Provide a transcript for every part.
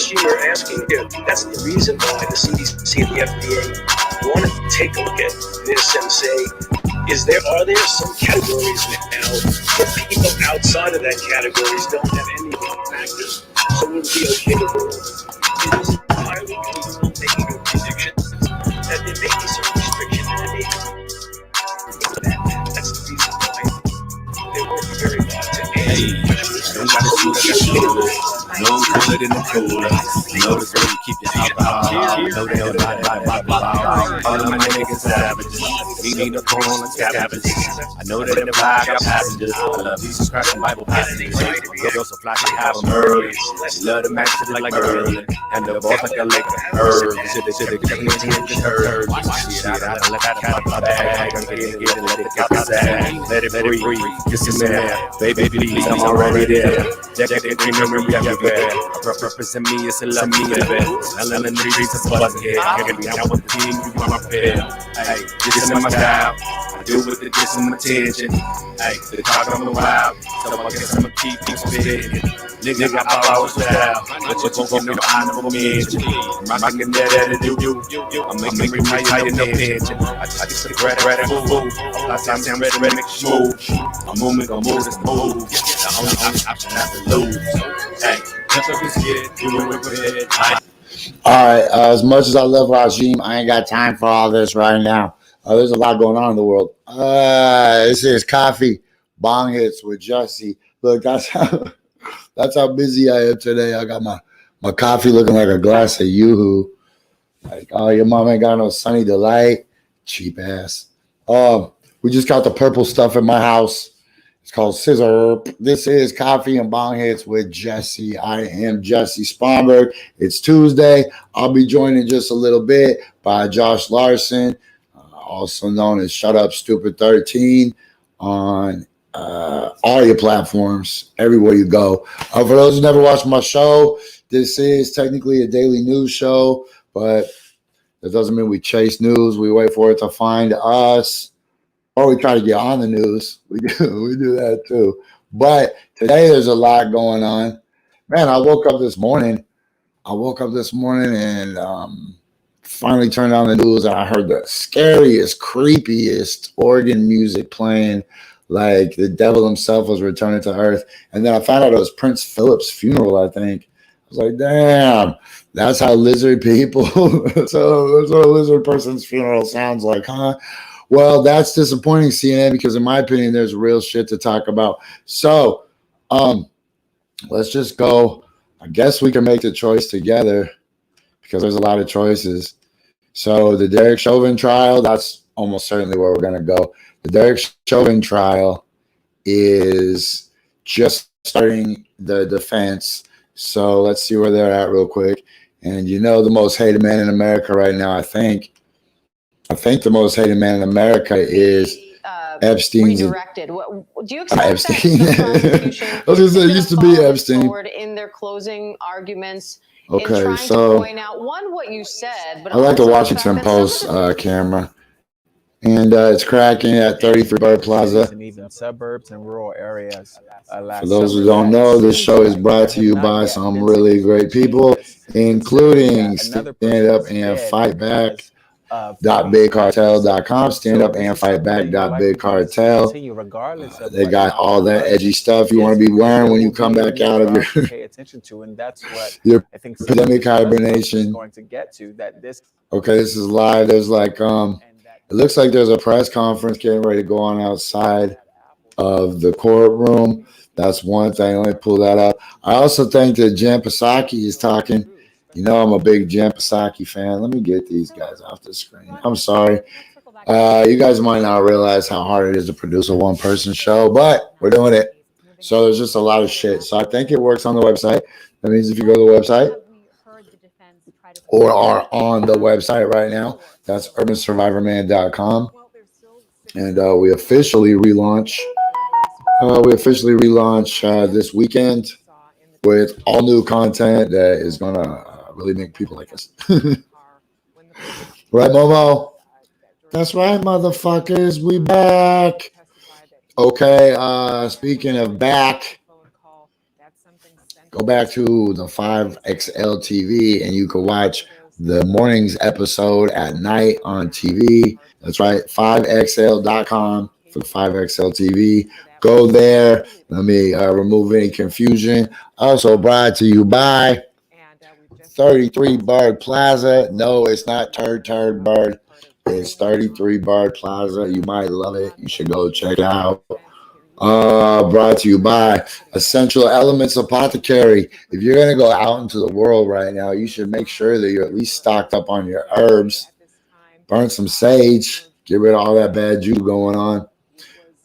question you're asking, that's the reason why the CDC and the FDA want to take a look at this and say, are there some categories now where people outside of that categories don't have any factors, so it would be okay to rule? It is entirely capable of making a prediction that there may be some restriction in the nation. That's the reason why they're working very hard to no cooler than the cooler. Know the girl, you keep your alcohol. Know they don't lie. All of my niggas savages. We need a phone on scavengers. I know that in the vibe got passengers. I love Jesus Christ and Bible passages. Girls so fly, she have them early. She love the match like Merlin. And the boss like a lick herb. Shit, they get me in the herb. Shit, I let that out my bag. I'm getting it, let it get sad. Let it breathe. Kiss him there. Baby, please, I'm already there. Jack, remember we have your bed. Represent me, it's a love me, baby. Smelling in the streets of buzzing here. I can be out with the team, you want my pair. Hey, this is my style. I do with the diss and attention. Hey, the talk on the wild. So I guess I'ma keep spitting. Nigga, I follow style. But you gon' get no honorable mention. I'm rockin' that at you. I'm making me tight in the pension. I just the bread and food. Last time I'm ready to make you move. I'm moving, gon' move, it's move. The only option not to lose. Hey, that's what we get. You know it. All right, as much as I love Rajim, I ain't got time for all this right now. There's a lot going on in the world. This is Coffee Bong Hits with Jessie. Look, that's how busy I am today. I got my coffee looking like a glass of Yoo-Hoo. Like, oh, your mom ain't got no Sunny Delight. Cheap ass. We just got the purple stuff in my house. It's called Scissor. This is Coffee and Bong Hits with Jessie. I am Jessie Sponberg. It's Tuesday. I'll be joined in just a little bit by Josh Larsen, also known as Shut Up Stupid 13, on all your platforms, everywhere you go. For those who never watched my show, this is technically a daily news show, but that doesn't mean we chase news. We wait for it to find us. Or we try to get on the news. We do that too. But today there's a lot going on. Man, I woke up this morning and finally turned on the news, and I heard the scariest, creepiest organ music playing, like the devil himself was returning to earth. And then I found out it was Prince Philip's funeral, I think. I was like, damn, that's how lizard people, so that's what a lizard person's funeral sounds like, huh? Well, that's disappointing, CNN, because in my opinion, there's real shit to talk about. So let's just go. I guess we can make the choice together because there's a lot of choices. So the Derek Chauvin trial, that's almost certainly where we're going to go. The Derek Chauvin trial is just starting the defense. So let's see where they're at real quick. And you know the most hated man in America right now, I think the most hated man in America is Epstein's. Redirected. Do you expect Epstein? that the prosecution I was gonna say, it used to be Epstein. Forward in their closing arguments, okay, in trying so to point out what you said, but I like the also Washington Post camera, and it's cracking at 33 Bird Plaza. And even suburbs and rural areas. For those who don't know, this show is brought to you by some really great people, including Stand Up and Fight Back. .bigcartel.com, stand up and fight back.bigcartel. They got all that edgy stuff you want to be wearing when you come back out of your pandemic hibernation. Okay, this is live. There's like it looks like there's a press conference getting ready to go on outside of the courtroom. That's one thing. Let me pull that up. I also think that Jen Psaki is talking. You know I'm a big Jen Psaki fan. Let me get these guys off the screen. I'm sorry. You guys might not realize how hard it is to produce a one-person show, but we're doing it. So there's just a lot of shit. So I think it works on the website. That means if you go to the website or are on the website right now, that's urbansurvivorman.com. And we officially relaunch this weekend with all new content that is going to really make people like us. Right, Momo? That's right, motherfuckers. We back. Okay, speaking of back, go back to the 5XL TV and you can watch the morning's episode at night on TV. That's right, 5XL.com for the 5XL TV. Go there. Let me remove any confusion. Also brought to you by 33 Bird Plaza. No, it's not Turd Bird. It's 33 Bird Plaza. You might love it. You should go check it out. Brought to you by Essential Elements Apothecary. If you're going to go out into the world right now, you should make sure that you're at least stocked up on your herbs. Burn some sage. Get rid of all that bad juju going on.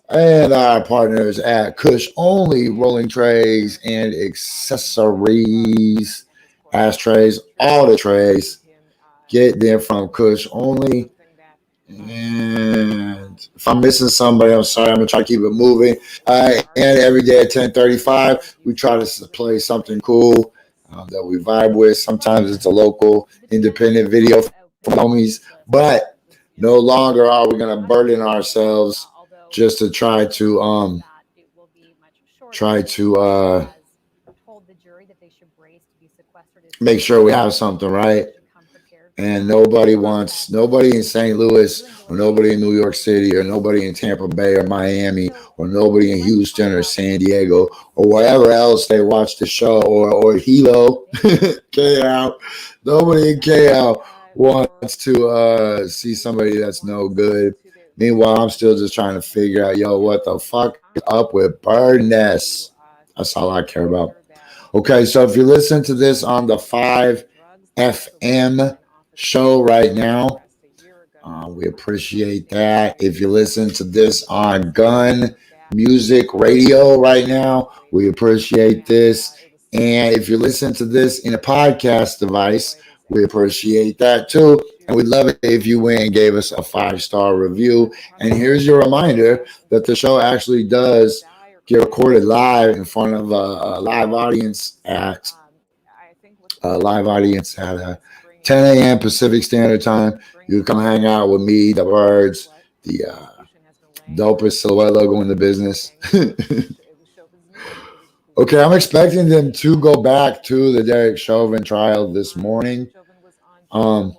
And our partners at Kush Only Rolling Trays and Accessories. Ashtrays, all the trays. Get them from Kush Only. And if I'm missing somebody, I'm sorry. I'm gonna try to keep it moving. And every day at 10:35, we try to play something cool that we vibe with. Sometimes it's a local independent video from homies, but no longer are we gonna burden ourselves just to try to make sure we have something right. And nobody in St. Louis or nobody in New York City or nobody in Tampa Bay or Miami or nobody in Houston or San Diego or wherever else they watch the show or Hilo, KL. Nobody in KL wants to see somebody that's no good. Meanwhile, I'm still just trying to figure out, what the fuck is up with bird nests? That's all I care about. Okay, so if you listen to this on the 5FM show right now, we appreciate that. If you listen to this on Gun Music Radio right now, we appreciate this. And if you listen to this in a podcast device, we appreciate that too. And we'd love it if you went and gave us a 5-star review. And here's your reminder that the show actually does get recorded live in front of a live audience at 10 a.m. Pacific Standard Time. You can come hang out with me, the birds, the dopest silhouette logo in the business. Okay, I'm expecting them to go back to the Derek Chauvin trial this morning. Oh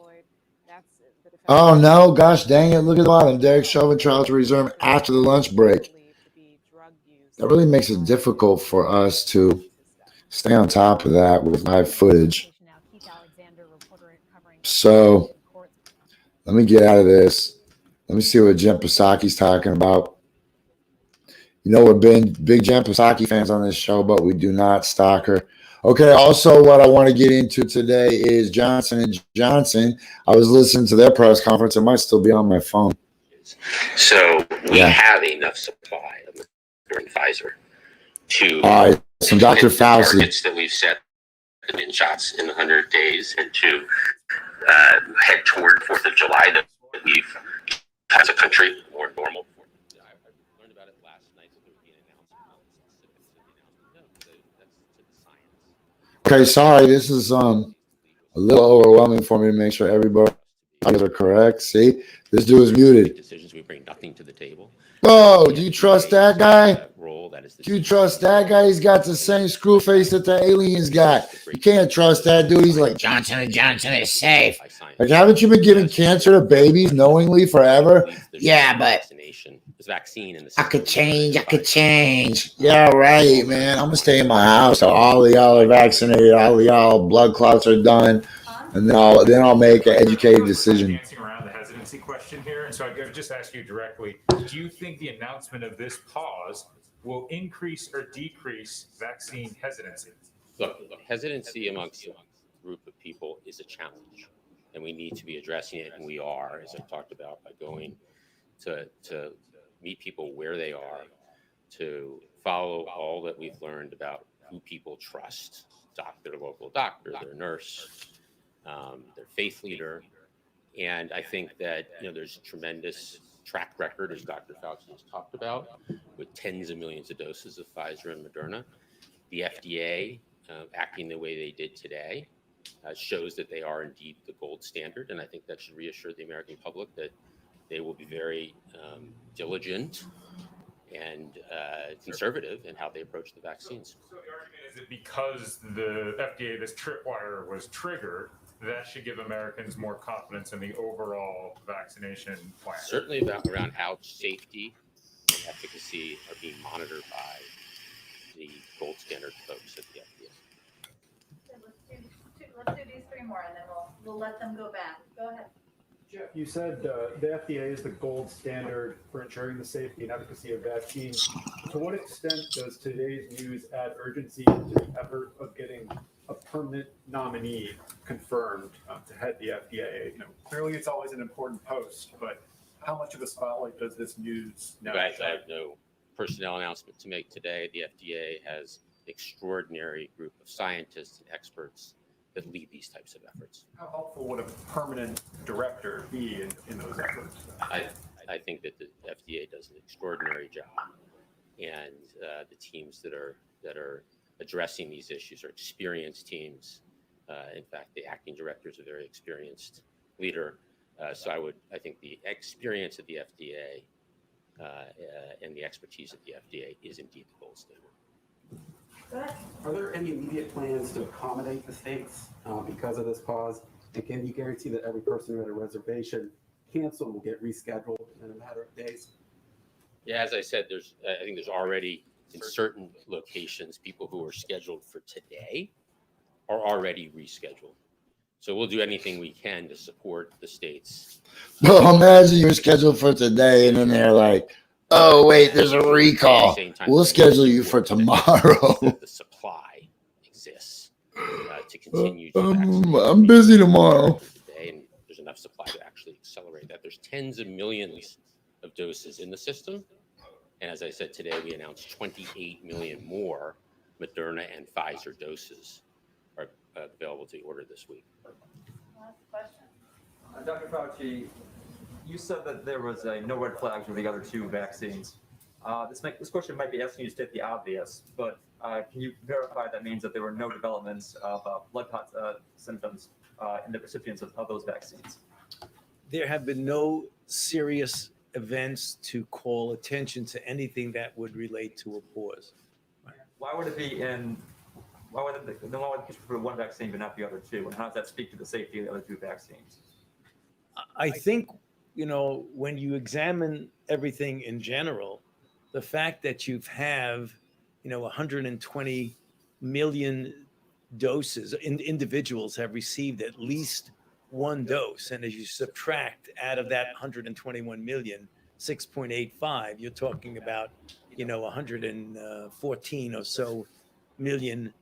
no, gosh dang it, look at the bottom. Derek Chauvin trial to resume after the lunch break. That really makes it difficult for us to stay on top of that with live footage. So let me get out of this. Let me see what Jen Psaki's talking about. We're big Jen Psaki fans on this show, but we do not stock her. Okay, also what I want to get into today is Johnson & Johnson. I was listening to their press conference. It might still be on my phone. So we have enough supply of Pfizer to some Dr. Fausti targets that we've set in shots in 100 days and to head toward 4th of July that we've, as a country, more normal. I learned about it last night, so there would be an announcement. That's to the science. Okay, sorry, this is a little overwhelming for me to make sure everybody are correct. See, this dude is muted. Decisions, we bring nothing to the table. Oh, do you trust that guy? Do you trust that guy? He's got the same screw face that the aliens got. You can't trust that dude. He's like, Johnson & Johnson is safe. Like, haven't you been giving cancer to babies knowingly forever? Yeah, but I could change. Yeah, right, man. I'm going to stay in my house so all of y'all are vaccinated. All of y'all blood clots are done. And then I'll make an educated decision. Dancing around the hesitancy question here, and so I just ask you directly: do you think the announcement of this pause will increase or decrease vaccine hesitancy? Look, hesitancy amongst a group of people is a challenge, and we need to be addressing it, and we are, as I talked about, by going to meet people where they are, to follow all that we've learned about who people trust, their local doctor, their nurse, their faith leader. And I think that, there's a tremendous track record, as Dr. Fausti has talked about, with tens of millions of doses of Pfizer and Moderna. The FDA acting the way they did today shows that they are indeed the gold standard. And I think that should reassure the American public that they will be very diligent and conservative in how they approach the vaccines. So the argument is that because the FDA, this tripwire was triggered, that should give Americans more confidence in the overall vaccination plan. Certainly around how safety and efficacy are being monitored by the gold standard folks at the FDA. Let's do these three more, and then we'll let them go back. Go ahead. Jeff, you said the FDA is the gold standard for ensuring the safety and efficacy of vaccines. To what extent does today's news add urgency to the effort of getting a permanent nominee confirmed to head the FDA? You know, clearly it's always an important post, but how much of a spotlight does this news now Right, shine? I have no personnel announcement to make today. The FDA has an extraordinary group of scientists and experts that lead these types of efforts. How helpful would a permanent director be in those efforts? I think that the FDA does an extraordinary job, and the teams that are addressing these issues are experienced teams. In fact, the acting director is a very experienced leader. So I think the experience of the FDA and the expertise of the FDA is indeed the gold standard. Are there any immediate plans to accommodate the states because of this pause? And can you guarantee that every person who had a reservation canceled will get rescheduled in a matter of days? Yeah, as I said, I think there's already in certain locations people who are scheduled for today are already rescheduled. So we'll do anything we can to support the states. Well, imagine you're scheduled for today, and then they're like, "Oh, wait, there's a recall. We'll schedule you for tomorrow." The supply exists to continue. I'm busy tomorrow. Today, and there's enough supply to actually accelerate that. There's tens of millions of doses in the system, and as I said today, we announced 28 million more Moderna and Pfizer doses are available to order this week. Last question. Dr. Fauci, you said that there was no red flags with the other two vaccines. This question might be asking you to state the obvious, but can you verify that means that there were no developments of blood clot symptoms in the recipients of those vaccines? There have been no serious events to call attention to anything that would relate to a pause. Why would it be in? Why would it be for one vaccine but not the other two? And how does that speak to the safety of the other two vaccines? I think, when you examine everything in general, the fact that you have, 120 million doses, individuals have received at least one dose. And as you subtract out of that 121 million, 6.85, you're talking about, 114 or so million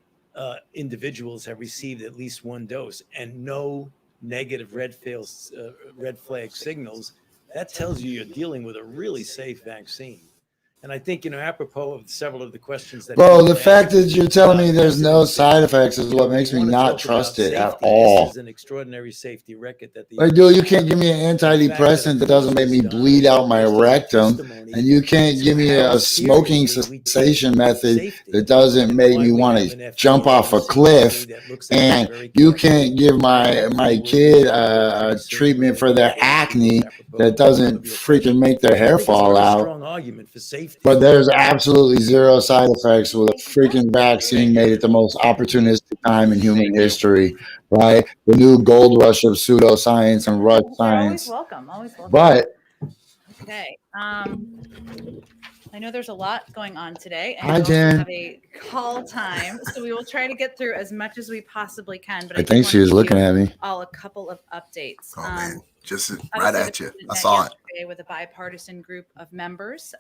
individuals have received at least one dose and no negative red flag signals. That tells you you're dealing with a really safe vaccine. And I think, apropos of several of the questions that... Bro, the fact that you're telling me there's no side effects is what makes me not trust it at all. This is an extraordinary safety record that the... Like, dude, you can't give me an antidepressant that doesn't make me bleed out my rectum, and you can't give me a smoking cessation method that doesn't make me want to jump off a cliff, and you can't give my kid a treatment for their acne that doesn't freaking make their hair fall out. But there's absolutely zero side effects with a freaking vaccine made at the most opportunistic time in human history, right? The new gold rush of pseudoscience and rush science. Always welcome. But Okay. I know there's a lot going on today, and Hi, we also Jen. have a call time, so we will try to get through as much as we possibly can. But I think she was looking at me. All a couple of updates. Oh man, just right at you. I saw it. With a bipartisan group of members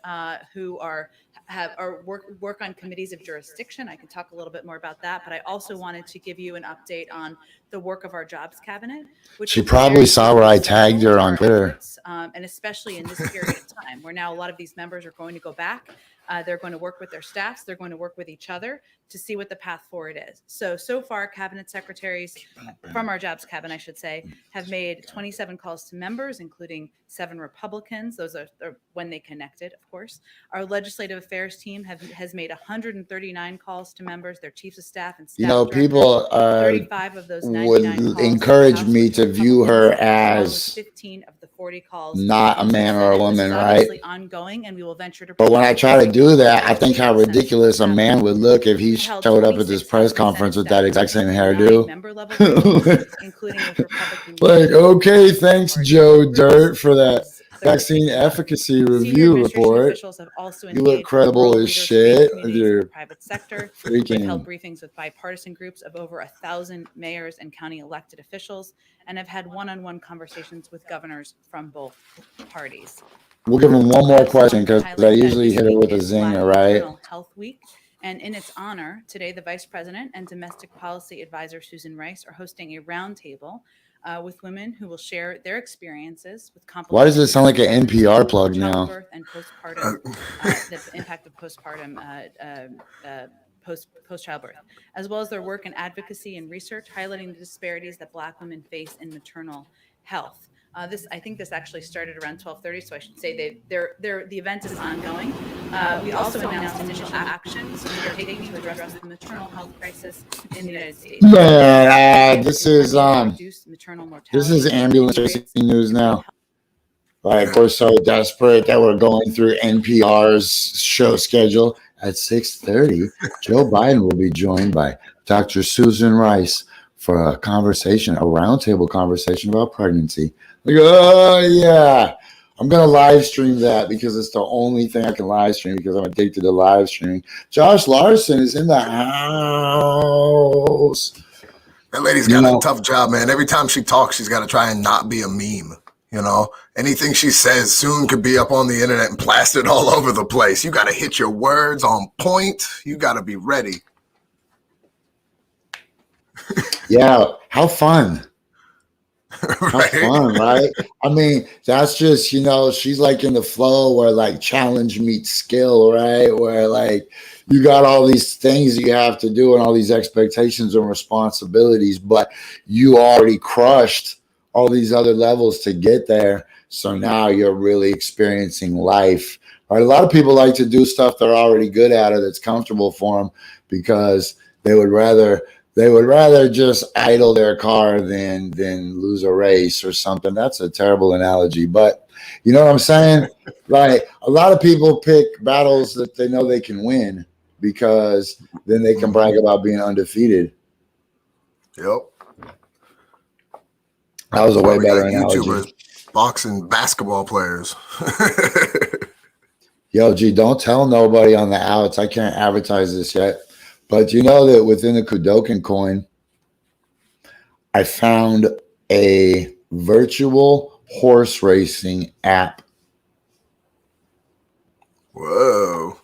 who work on committees of jurisdiction. I can talk a little bit more about that, but I also wanted to give you an update on the work of our jobs cabinet. Which She probably saw where I tagged her on Twitter. And especially in this period of time, where now a lot of these members are going to go back They're going to work with their staffs. They're going to work with each other to see what the path forward is. So far, cabinet secretaries from our jobs cabinet, I should say, have made 27 calls to members, including 7 Republicans. Those are when they connected, of course. Our legislative affairs team has made 139 calls to members, their chiefs of staff and staff directors. People 35 of those 99 would calls encourage to me House to view her Republicans, along with as 15 of the 40 calls not a to the man or a Senate. This woman, is right? obviously ongoing, and we will venture to. But when I try to do that, I think how ridiculous a man would look if he held showed up at this 26 press House and conference Senate with that exact same hairdo. member-level races, including with Republican Like, leaders. okay, thanks, Joe Dirt, for that vaccine efficacy review report. Officials have also You look engaged credible rural as leaders, shit faith with communities, and your the private sector. We've held freaking. briefings with bipartisan groups of over 1,000 mayors and county elected officials, and have had one-on-one conversations with governors from both parties. We'll give him one more I also question want to because highlight I that usually this hit her week with a is Black zinger, right? Maternal Health Week, and in its honor, today the Vice President and Domestic Policy Advisor Susan Rice are hosting a roundtable with women who will share their experiences with Why does it complications sound like an NPR plug now? childbirth and postpartum, the impact of postpartum post childbirth, as well as their work in advocacy and research, highlighting the disparities that Black women face in maternal health. I think this actually started around 12:30, so I should say the event is ongoing. We also announced initial actions we are taking to address the maternal health crisis in the United States. This is ambulance racing news now. Like, we're so desperate that we're going through NPR's show schedule at 6:30. Joe Biden will be joined by Dr. Susan Rice for a roundtable conversation about pregnancy. Like, oh yeah, I'm gonna live stream that because it's the only thing I can live stream because I'm addicted to live streaming. Josh Larsen is in the house. That lady's got a tough job, man. Every time she talks, she's got to try and not be a meme. You know, anything she says soon could be up on the internet and plastered all over the place. You got to hit your words on point. You got to be ready. Yeah, how fun. Right? How fun, right? I mean, that's just, she's like in the flow where like challenge meets skill, right? Where like you got all these things you have to do and all these expectations and responsibilities, but you already crushed all these other levels to get there. So now you're really experiencing life, right? A lot of people like to do stuff they're already good at or that's comfortable for them because they would rather just idle their car than lose a race or something. That's a terrible analogy, but you know what I'm saying? Like, a lot of people pick battles that they know they can win because then they can brag about being undefeated. Yep. That was a way better analogy. YouTubers, boxing, basketball players. Yo, G, don't tell nobody on the outs. I can't advertise this yet. But you know that within the Kudokan coin, I found a virtual horse racing app. Whoa.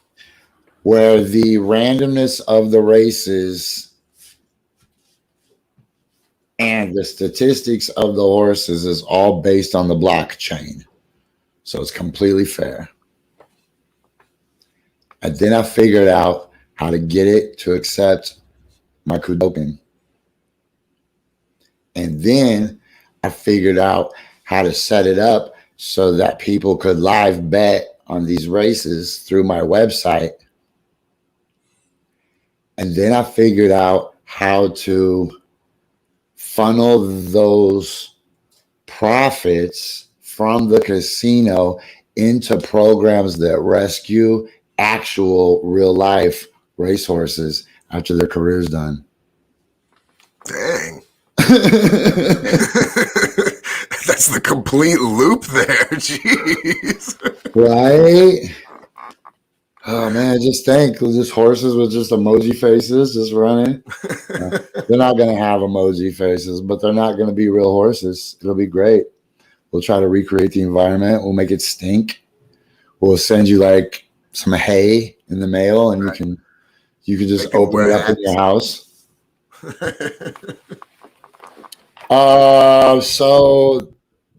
Where the randomness of the races and the statistics of the horses is all based on the blockchain. So it's completely fair. And then I figured out how to get it to accept my Kudokan. And then I figured out how to set it up so that people could live bet on these races through my website. And then I figured out how to funnel those profits from the casino into programs that rescue actual real life racehorses after their career's done. Dang. That's the complete loop there. Jeez. Right? Oh man, just think, just horses with just emoji faces just running. They're not going to have emoji faces, but they're not going to be real horses. It'll be great. We'll try to recreate the environment. We'll make it stink. We'll send you like some hay in the mail, and you can just open it up in your house. So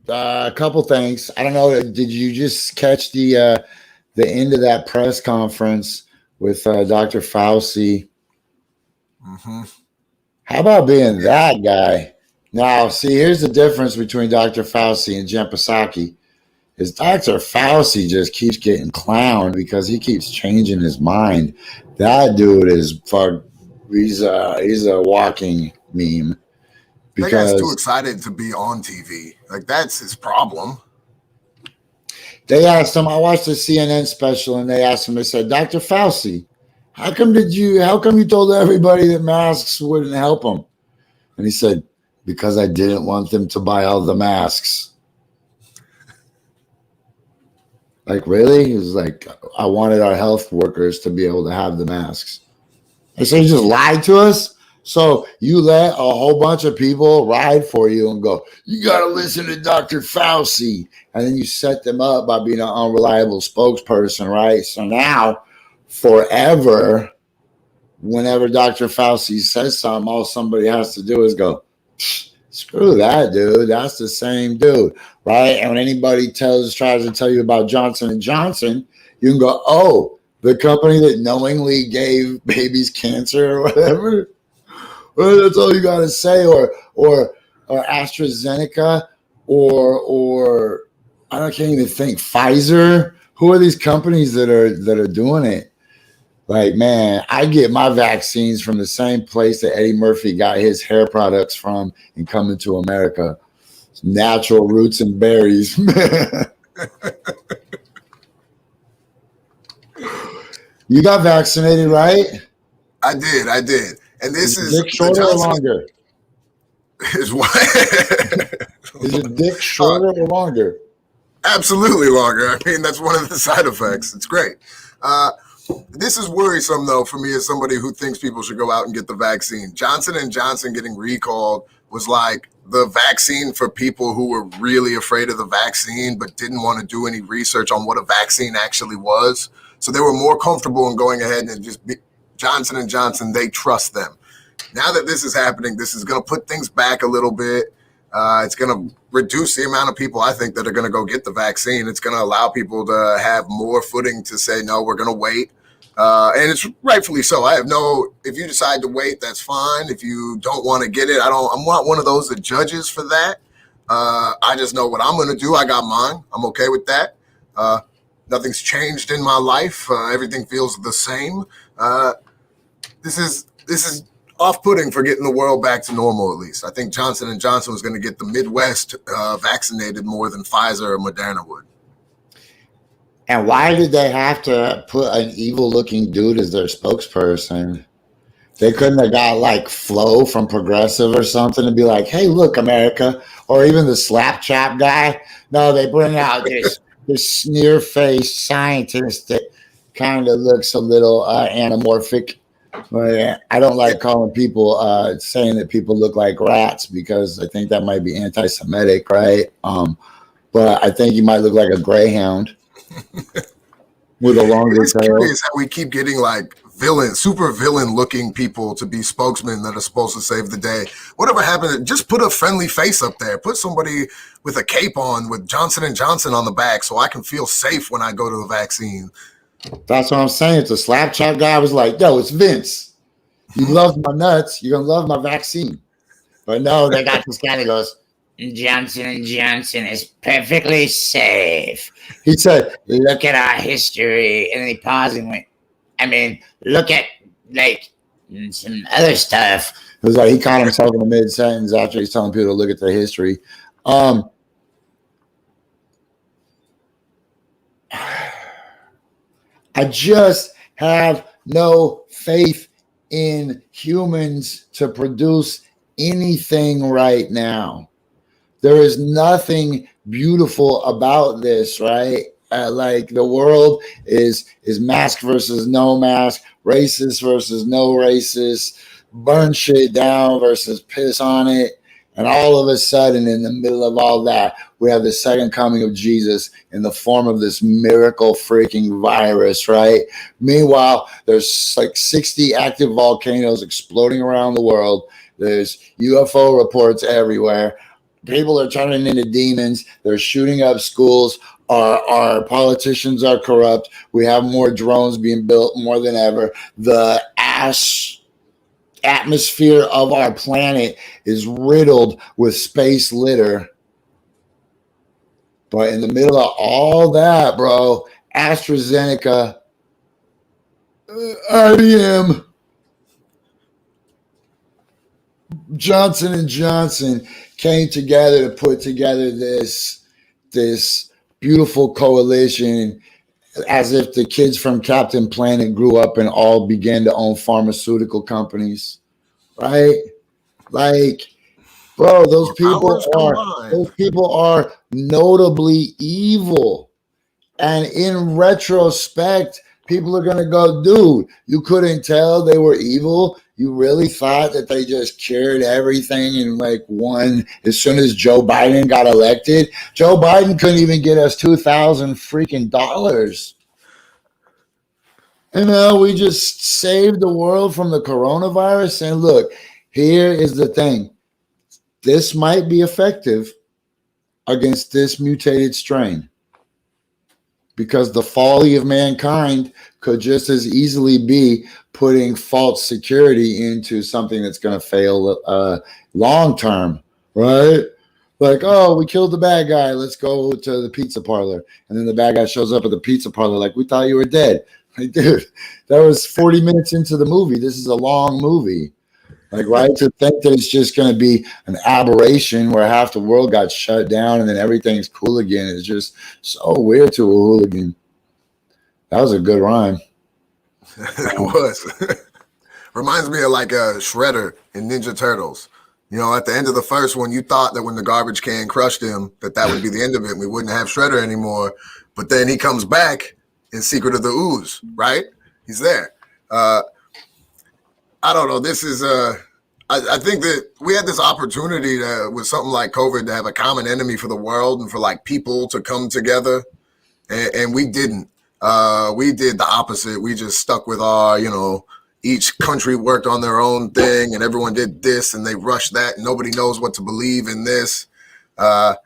a couple things. I don't know. Did you just catch the the end of that press conference with Dr. Fausti. Mm-hmm. How about being that guy? Now, see, here's the difference between Dr. Fausti and Jen Psaki. Is Dr. Fausti just keeps getting clowned because he keeps changing his mind. That dude is he's a walking meme. That guy's too Because excited to be on TV. Like, that's his problem. they asked him, I watched the CNN special, and they asked him, they said, Dr. Fauci, how come you told everybody that masks wouldn't help them? And he said, because I didn't want them to buy all the masks. Like, really? He was like, I wanted our health workers to be able to have the masks. I said, you just lied to us? So you let a whole bunch of people ride for you and go, you got to listen to Dr. Fauci. And then you set them up by being an unreliable spokesperson, right? So now, forever, whenever Dr. Fauci says something, all somebody has to do is go, screw that dude. That's the same dude, right? And when anybody tries to tell you about Johnson & Johnson, you can go, oh, the company that knowingly gave babies cancer or whatever. Well, that's all you got to say, or AstraZeneca, or I can't even think, Pfizer. Who are these companies that are doing it? Like, man, I get my vaccines from the same place that Eddie Murphy got his hair products from in Coming to America. It's natural roots and berries. You got vaccinated, right? I did. And this is dick shorter or longer? Is what? Is your dick shorter or longer? Absolutely longer. I mean, that's one of the side effects. It's great. This is worrisome, though, for me as somebody who thinks people should go out and get the vaccine. Johnson & Johnson getting recalled was like the vaccine for people who were really afraid of the vaccine but didn't want to do any research on what a vaccine actually was. So they were more comfortable in going ahead and just be Johnson & Johnson. They trust them. Now that this is happening, this is going to put things back a little bit. It's going to reduce the amount of people, I think, that are going to go get the vaccine. It's going to allow people to have more footing to say, no, we're going to wait. And it's rightfully so. If you decide to wait, that's fine. If you don't want to get it, I'm not one of those that judges for that. I just know what I'm going to do. I got mine. I'm okay with that. Nothing's changed in my life. Everything feels the same. This is off-putting for getting the world back to normal, at least. I think Johnson & Johnson was going to get the Midwest vaccinated more than Pfizer or Moderna would. And why did they have to put an evil-looking dude as their spokesperson? They couldn't have got like Flo from Progressive or something to be like, hey, look, America, or even the slap chap guy. No, they bring out this sneer-faced scientist that kind of looks a little anamorphic. I don't like calling people saying that people look like rats because I think that might be anti-Semitic, right? But I think you might look like a greyhound with a longer It's tail. curious how we keep getting like super villain looking people to be spokesmen that are supposed to save the day. Whatever happened, just put a friendly face up there. Put somebody with a cape on with Johnson & Johnson on the back so I can feel safe when I go to the vaccine. That's what I'm saying. The slap chat guy was like, yo, it's Vince. You love my nuts. You're going to love my vaccine. But no, they got this guy that goes, Johnson & Johnson is perfectly safe. He said, look at our history. And then he paused and went, look at like some other stuff. It was like he caught himself in the mid-sentence after he's telling people to look at the history. I just have no faith in humans to produce anything right now. There is nothing beautiful about this, right? Like the world is mask versus no mask, racist versus no racist, burn shit down versus piss on it. And all of a sudden, in the middle of all that, we have the second coming of Jesus in the form of this miracle freaking virus, right? Meanwhile, there's like 60 active volcanoes exploding around the world. There's UFO reports everywhere. People are turning into demons. They're shooting up schools. Our politicians are corrupt. We have more drones being built more than ever. The atmosphere of our planet is riddled with space litter. But in the middle of all that, bro, AstraZeneca, IBM, Johnson and Johnson came together to put together this beautiful coalition, as if the kids from Captain Planet grew up and all began to own pharmaceutical companies, right? Like, bro, those people are notably evil. And in retrospect, people are going to go, dude, you couldn't tell they were evil. You really thought that they just cured everything in like one, as soon as Joe Biden got elected? Joe Biden couldn't even get us $2,000 freaking dollars. You know, we just saved the world from the coronavirus. And look, here is the thing. This might be effective against this mutated strain, because the folly of mankind could just as easily be putting false security into something that's going to fail long term, right? Like, oh, we killed the bad guy. Let's go to the pizza parlor. And then the bad guy shows up at the pizza parlor like, we thought you were dead. Like, dude, that was 40 minutes into the movie. This is a long movie. Like, right, to think that it's just going to be an aberration where half the world got shut down and then everything's cool again is just so weird to a hooligan. That was a good rhyme. It was. Reminds me of like a Shredder in Ninja Turtles. You know, at the end of the first one, you thought that when the garbage can crushed him, that would be the end of it. We wouldn't have Shredder anymore. But then he comes back in Secret of the Ooze, right? He's there. I don't know. This is I think that we had this opportunity with something like COVID to have a common enemy for the world and for like people to come together, and we didn't. We did the opposite. We just stuck with our, you know, each country worked on their own thing and everyone did this and they rushed that and nobody knows what to believe in this. I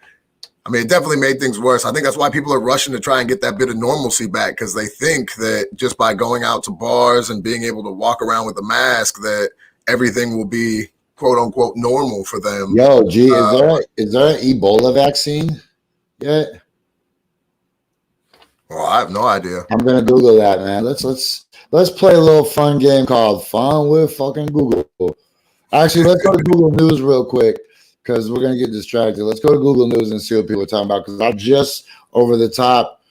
mean, it definitely made things worse. I think that's why people are rushing to try and get that bit of normalcy back, because they think that just by going out to bars and being able to walk around with a mask that everything will be quote unquote normal for them. Yo, G, is there an Ebola vaccine yet? Well, I have no idea. I'm gonna Google that, man. Let's play a little fun game called Fun with fucking Google. Actually, let's go to Google News real quick, because we're gonna get distracted. Let's go to Google News and see what people are talking about, because I just over the top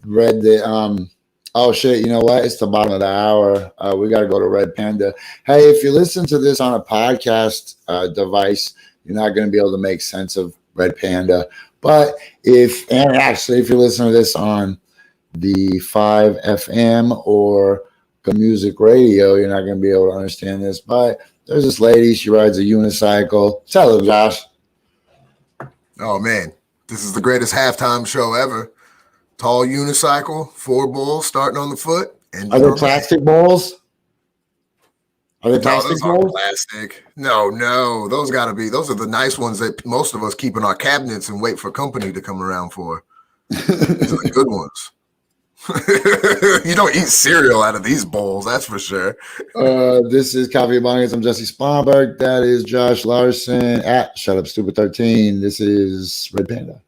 read the oh shit, you know what? It's the bottom of the hour. We got to go to Red Panda. Hey, if you listen to this on a podcast device, you're not going to be able to make sense of Red Panda. But if you're listening to this on the 5 FM or Good Music Radio, you're not going to be able to understand this. But there's this lady, she rides a unicycle. Tell her, Josh. Oh man, this is the greatest halftime show ever. Tall unicycle, 4 balls starting on the foot. And are they plastic balls? Are they plastic balls? Aren't plastic. No. Those are the nice ones that most of us keep in our cabinets and wait for company to come around for. These are the good ones. You don't eat cereal out of these bowls, that's for sure. This is Coffee Bonghits. I'm Jessie Sponberg. That is Josh Larsen at Shut Up Stupid 13. This is Red Panda.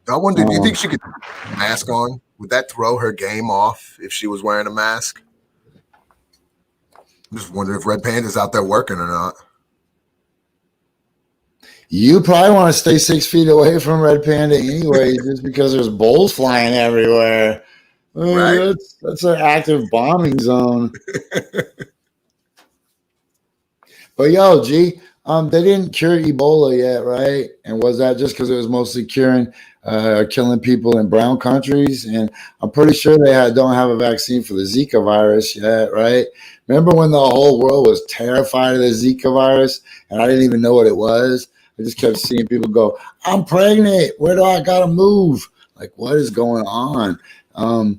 I wonder, do you think she could put a mask on? Would that throw her game off if she was wearing a mask? I'm just wondering if Red Panda's out there working or not. You probably want to stay 6 feet away from Red Panda anyway, just because there's bowls flying everywhere. Right? That's an active bombing zone. But yo, G, they didn't cure Ebola yet, right? And was that just because it was mostly curing killing people in brown countries? And I'm pretty sure don't have a vaccine for the Zika virus yet, right? Remember when the whole world was terrified of the Zika virus and I didn't even know what it was? I just kept seeing people go, I'm pregnant. Where do I gotta move? Like, what is going on? I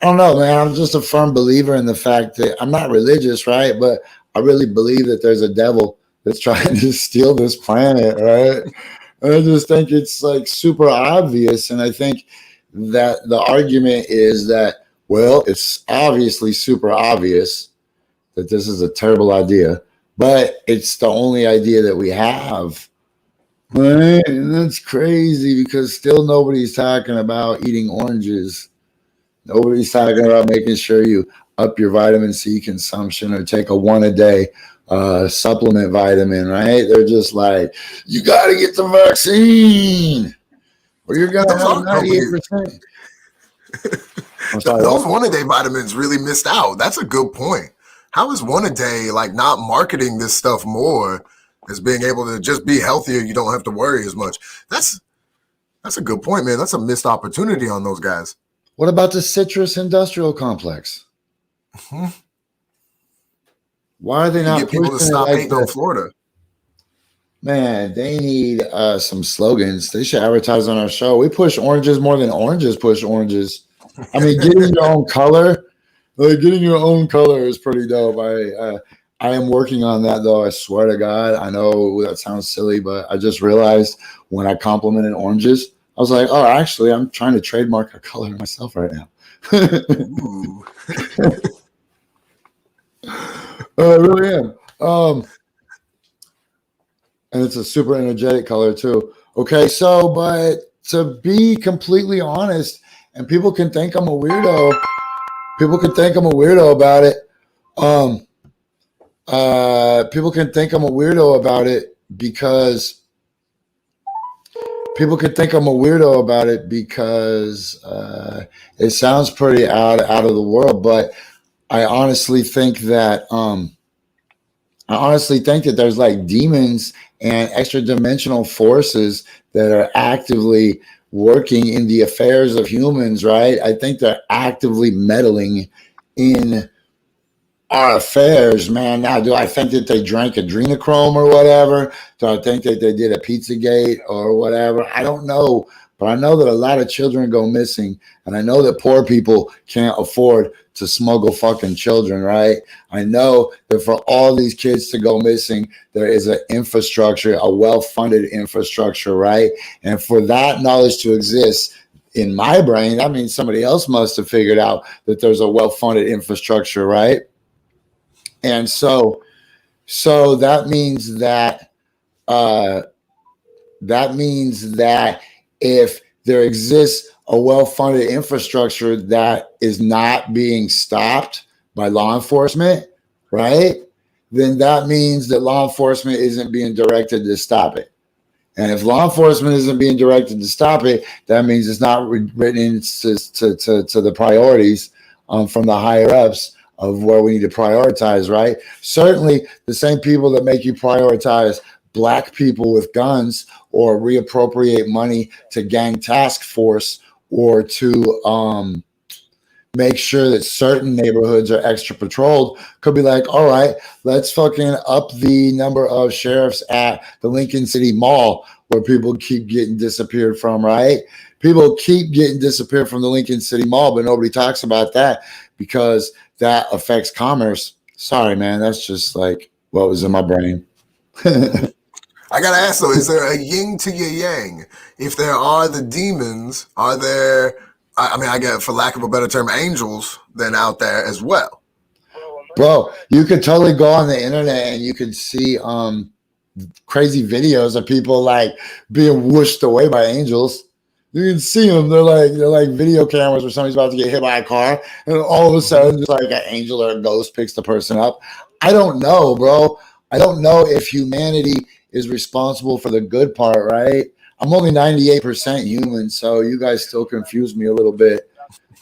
don't know, man. I'm just a firm believer in the fact that I'm not religious, right? But I really believe that there's a devil that's trying to steal this planet, right? And I just think it's like super obvious. And I think that the argument is that, well, it's obviously super obvious that this is a terrible idea, but it's the only idea that we have. Right? And that's crazy because still nobody's talking about eating oranges. Nobody's talking about making sure you up your vitamin C consumption or take a one a day supplement vitamin, right? They're just like, you got to get the vaccine or you're going to have 98%. Those one-a-day vitamins really missed out. That's a good point. How is one-a-day like not marketing this stuff more as being able to just be healthier? You don't have to worry as much. That's a good point, man. That's a missed opportunity on those guys. What about the citrus industrial complex? Mm-hmm. Why are they not get people to stop hating on Florida? Man, they need some slogans. They should advertise on our show. We push oranges more than oranges push oranges. I mean, getting your own color, getting your own color is pretty dope. I am working on that though. I swear to God. I know that sounds silly, but I just realized when I complimented oranges, I was like, oh, actually, I'm trying to trademark a color myself right now. I really am. And it's a super energetic color too. Okay, so, but to be completely honest, and people can think I'm a weirdo. People can think I'm a weirdo about it. People can think I'm a weirdo about it because it sounds pretty out of the world, but I honestly think that there's like demons and extra dimensional forces that are actively working in the affairs of humans, right? I think they're actively meddling in our affairs, man. Now, do I think that they drank adrenochrome or whatever? Do I think that they did a Pizzagate or whatever? I don't know. But I know that a lot of children go missing. And I know that poor people can't afford to smuggle fucking children, right? I know that for all these kids to go missing, there is an infrastructure, a well-funded infrastructure, right? And for that knowledge to exist in my brain, that means somebody else must have figured out that there's a well-funded infrastructure, right? And so that means that if there exists a well-funded infrastructure that is not being stopped by law enforcement, right? Then that means that law enforcement isn't being directed to stop it. And if law enforcement isn't being directed to stop it, that means it's not written into the priorities from the higher ups of where we need to prioritize, right? Certainly the same people that make you prioritize black people with guns or reappropriate money to gang task force or to make sure that certain neighborhoods are extra patrolled could be like, all right, let's fucking up the number of sheriffs at the Lincoln City Mall where people keep getting disappeared from, right? People keep getting disappeared from the Lincoln City Mall, but nobody talks about that because that affects commerce. Sorry, man. That's just like what was in my brain. I gotta ask though, is there a yin to your yang? If there are the demons, are there, I mean, I get, for lack of a better term, angels then out there as well? Bro, you could totally go on the internet and you could see crazy videos of people like being whooshed away by angels. You can see them. They're like video cameras where somebody's about to get hit by a car, and all of a sudden, just like an angel or a ghost picks the person up. I don't know, bro. I don't know if humanity is responsible for the good part, right? I'm only 98% human, so you guys still confuse me a little bit.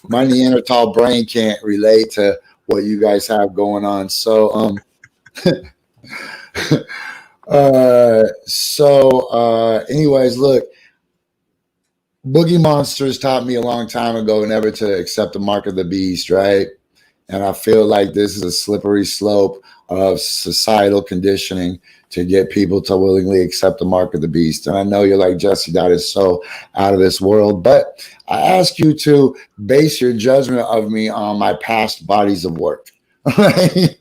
my Neanderthal brain can't relate to what you guys have going on. So, anyways, look, Boogie Monsters taught me a long time ago never to accept the mark of the beast, right? And I feel like this is a slippery slope of societal conditioning to get people to willingly accept the mark of the beast. And I know you're like, Jessie, that is so out of this world. But I ask you to base your judgment of me on my past bodies of work. Like,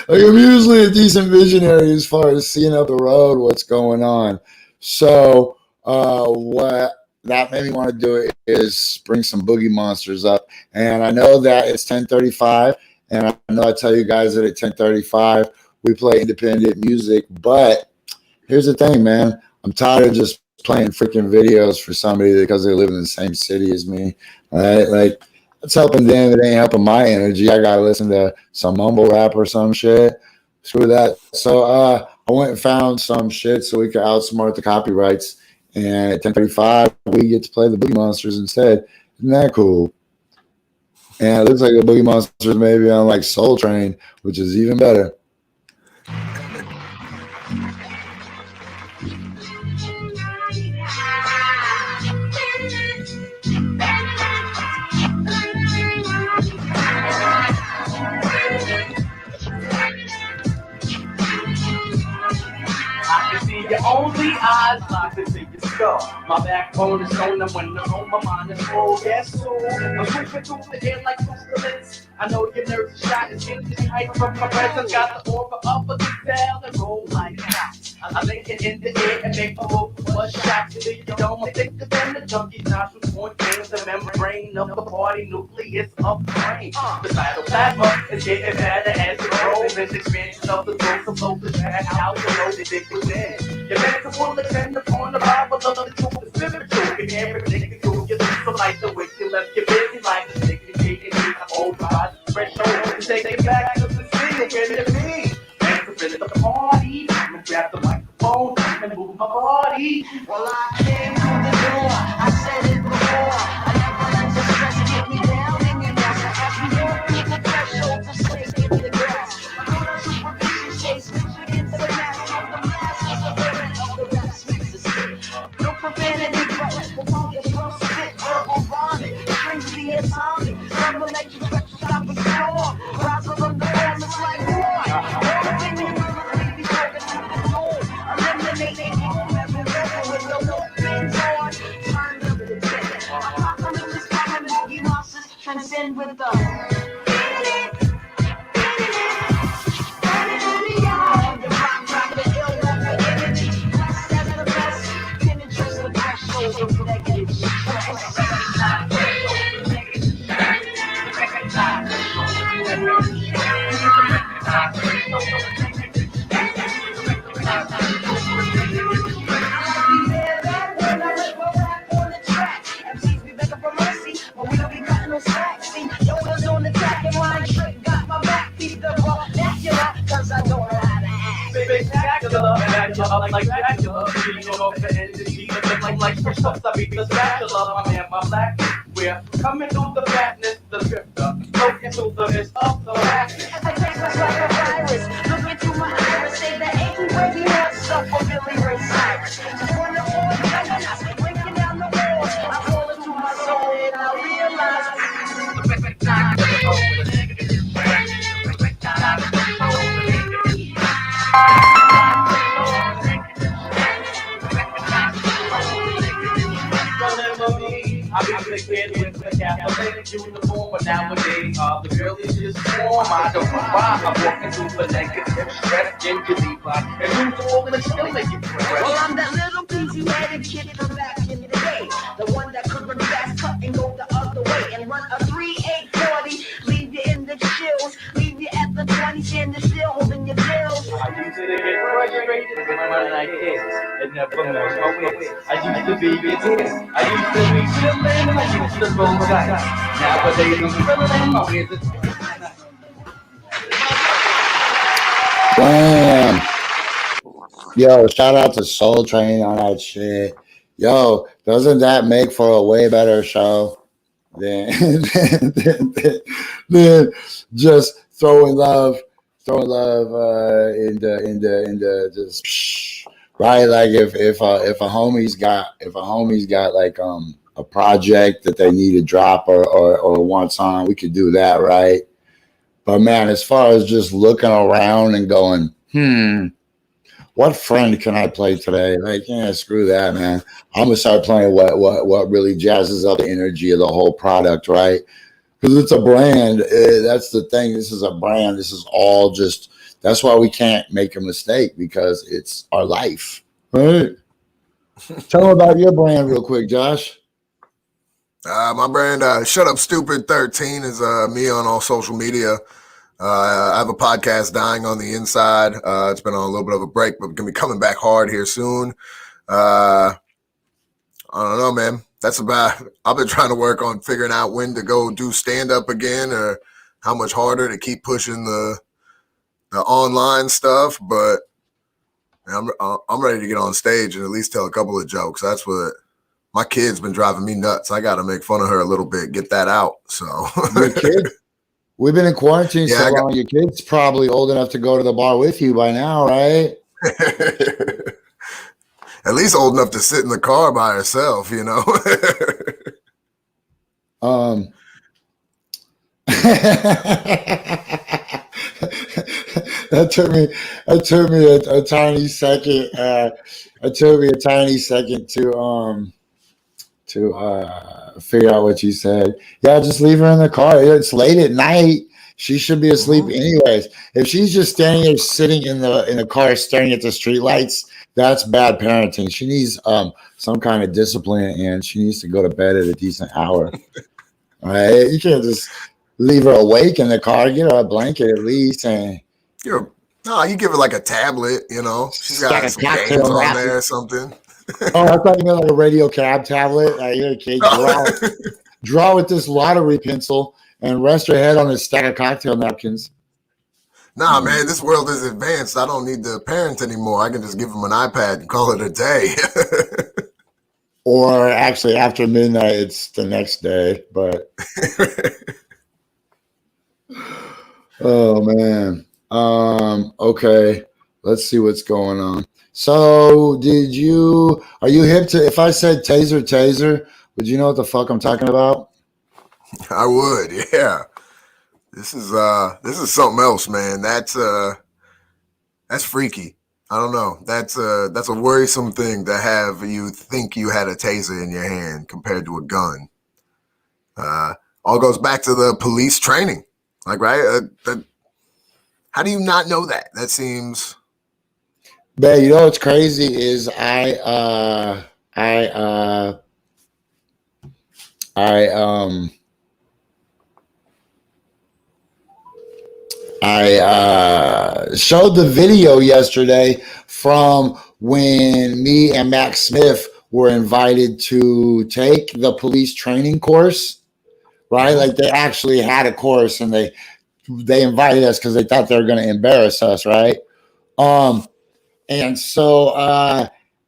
I'm usually a decent visionary as far as seeing up the road what's going on. So what that made me want to do it is bring some Boogie Monsters up. And I know that it's 10:35, and I know I tell you guys that at 10:35 we play independent music. But here's the thing, man. I'm tired of just playing freaking videos for somebody because they live in the same city as me. Right? Like, it's helping them. It ain't helping my energy. I gotta listen to some mumble rap or some shit. Screw that. So I went and found some shit so we could outsmart the copyrights. And at 10:35, we get to play the Boogie Monsters instead. Isn't that cool? And it looks like the Boogie Monsters may be on like Soul Train, which is even better. Your only eyes locked into your skull. My backbone is stone, and when I'm on, my mind is full. Yes, so I'm moving through the air like pestilence. I know your nerves are shot and skin is hype from my presence. Got the aura of a gazelle and roll like that. I link it in the air and make a move. One shot to the dome. I'm thicker than the junkie nostrils, point games, the membrane of the party nucleus of the brain. The battle plasma is getting better as it rolls. This expansion of the growth of focus back out the road that it was in. Your mental will depend upon the Bible of the truth, the spiritual. You can't predict it through your lips, so like the wick, you left your busy life. The stick and taking it, old God, fresh over, take it back to the city, get it me. Dance to the party, I'm gonna grab the microphone and move my body. Well, I came through the door, I said it before. I never let the stress get me down in your mess. As we walk through the threshold to slave in the grass. I know that supervision shakes, switching into the mask. The mask is the burden of the rap speaks the stick. No profanity, but the tongue is rough spit, verbal vomit. Strings be atomic, some electric pressure stop a storm. Rise from the form, it's like war. All of it, baby, serving to the door. Eliminating home, every rebel with no pins on. Turned up the tip. Apocalypse is coming, Boogie Monsters transcend with the like Dracula, beating off the energy, like for stuff I beat the spatula. My man, my black, we're coming through the fatness, the drifter, looking through the mist of the blackness. I take us like a virus, look into my iris, say that everywhere he wants stuff for Billy Ray Cyrus. Just wanna hold the gun, breaking down the walls. I fall into my soul and I realize. I be the kid with the Catholic uniform, but nowadays the girl is just warm. I don't know why I'm walking through the negative stress, gingerly black, and who's all gonna still make you progress. Well, I'm that little peasy-headed kid from back in the day, the one that could run fast, cut and go the other way, and run a 3-8-40, leave you in the chills, leave you at the 20, standing still, holding your bills. I used to get frustrated with my like this, and never lost my wits. I used to be a kid, I used to be chillin', and I used to roll the dice. Nowadays I'm thrillin', my ways are Bam. Yo, shout out to Soul Train on that shit. Yo, doesn't that make for a way better show? than than just throwing love into just right. Like if a homie's got like a project that they need to drop or wants on, we could do that, right? But man, as far as just looking around and going, what friend can I play today? Like, yeah, screw that, man. I'm gonna start playing what really jazzes up the energy of the whole product, right? Because it's a brand. That's the thing. This is a brand. This is all just. That's why we can't make a mistake, because it's our life, right? Tell them about your brand real quick, Josh. My brand, Shut Up Stupid 13, is me on all social media. I have a podcast, Dying on the Inside. It's been on a little bit of a break, but going to be coming back hard here soon. I don't know, man. That's about. I've been trying to work on figuring out when to go do stand-up again, or how much harder to keep pushing the online stuff. But man, I'm ready to get on stage and at least tell a couple of jokes. That's what my kid's been driving me nuts. I got to make fun of her a little bit, get that out. So your kid, we've been in quarantine so long. Your kid's probably old enough to go to the bar with you by now, right? At least old enough to sit in the car by herself, you know. That took me a tiny second. It took me a tiny second to figure out what you said. Yeah, just leave her in the car. It's late at night. She should be asleep anyways. If she's just standing there sitting in the car staring at the streetlights, that's bad parenting. She needs some kind of discipline, and she needs to go to bed at a decent hour. All right? You can't just leave her awake in the car. Get her a blanket at least, and you give her like a tablet, you know. She's got some games on there or something. Oh, I thought you meant like a radio cab tablet. You're a kid. Draw with this lottery pencil and rest her head on a stack of cocktail napkins. Nah, man, this world is advanced. I don't need to parent anymore. I can just give them an iPad and call it a day. Or actually, after midnight, it's the next day. But oh man. Okay, let's see what's going on. So, are you hip to? If I said taser, would you know what the fuck I'm talking about? I would, yeah. This is something else, man. That's freaky. I don't know. That's a worrisome thing to have you think you had a taser in your hand compared to a gun. All goes back to the police training. Like, right? How do you not know that? That seems. Man, you know what's crazy is I showed the video yesterday from when me and Max Smith were invited to take the police training course, right? Like they actually had a course and they invited us because they thought they were going to embarrass us, right? And so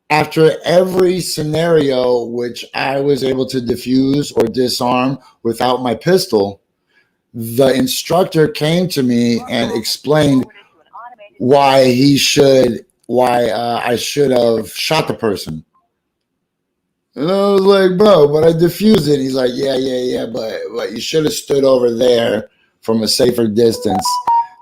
after every scenario which I was able to defuse or disarm without my pistol, the instructor came to me and explained why I should have shot the person. And I was like, bro, but I defused it. He's like, yeah, but you should have stood over there from a safer distance.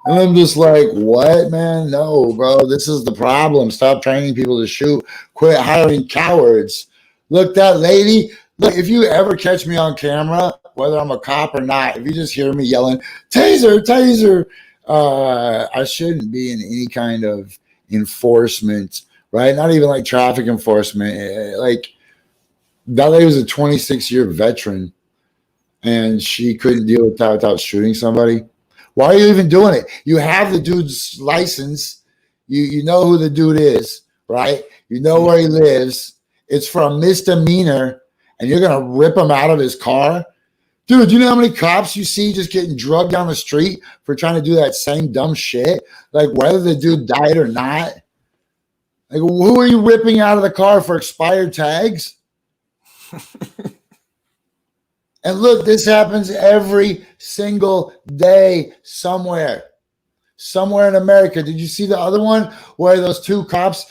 And I'm just like, what, man? No, bro, this is the problem. Stop training people to shoot. Quit hiring cowards. Look, that lady, look, if you ever catch me on camera, whether I'm a cop or not, if you just hear me yelling, taser, taser, I shouldn't be in any kind of enforcement, right? Not even like traffic enforcement. Like, that lady was a 26-year veteran, and she couldn't deal with that without shooting somebody. Why are you even doing it? You have the dude's license. You know who the dude is, right? You know where he lives. It's for a misdemeanor, and you're going to rip him out of his car? Dude, you know how many cops you see just getting drugged down the street for trying to do that same dumb shit? Like, whether the dude died or not? Like, who are you ripping out of the car for expired tags? And look, this happens every single day somewhere in America. Did you see the other one where those two cops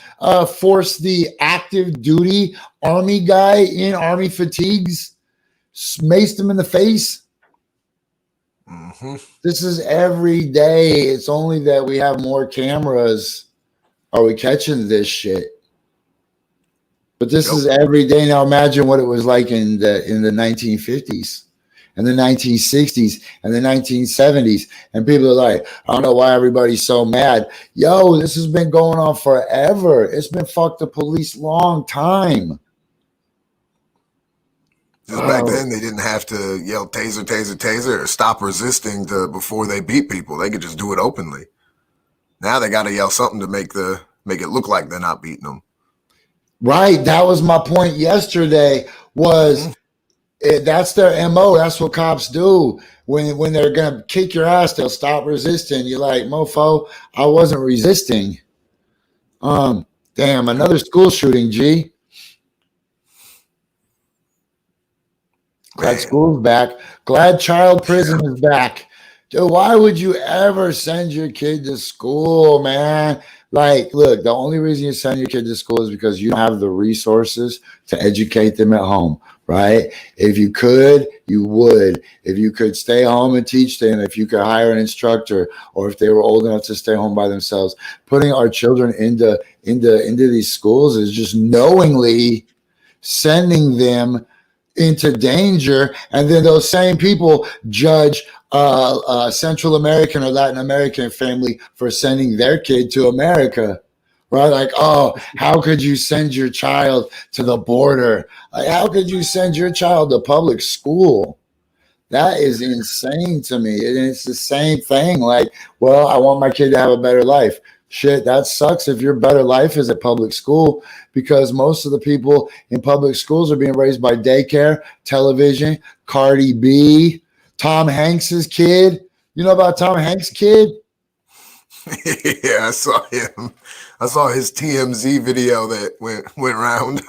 forced the active duty Army guy in Army fatigues, maced him in the face? Mm-hmm. This is every day. It's only that we have more cameras. Are we catching this shit? But this is every day. Now imagine what it was like in the 1950s and the 1960s and the 1970s. And people are like, I don't know why everybody's so mad. Yo, this has been going on forever. It's been fuck the police long time. Just back then, they didn't have to yell taser, taser, taser, or stop resisting before they beat people. They could just do it openly. Now they got to yell something to make it look like they're not beating them. Right. That was my point yesterday was that's their MO. That's what cops do. When they're going to kick your ass, they'll stop resisting. You're like, mofo, I wasn't resisting. Damn, another school shooting, G. Glad school's back. Glad child prison is back. Dude, why would you ever send your kid to school, man? Like, look, the only reason you send your kid to school is because you don't have the resources to educate them at home, right? If you could, you would. If you could stay home and teach them, if you could hire an instructor, or if they were old enough to stay home by themselves, putting our children into these schools is just knowingly sending them into danger. And then those same people judge a Central American or Latin American family for sending their kid to America, right? Like, oh, how could you send your child to the border? Like, how could you send your child to public school? That is insane to me. And it's the same thing. Like, well, I want my kid to have a better life. Shit, that sucks if your better life is at public school, because most of the people in public schools are being raised by daycare, television, Cardi B, Tom Hanks's kid. You know about Tom Hanks' kid? Yeah, I saw him. I saw his TMZ video that went around.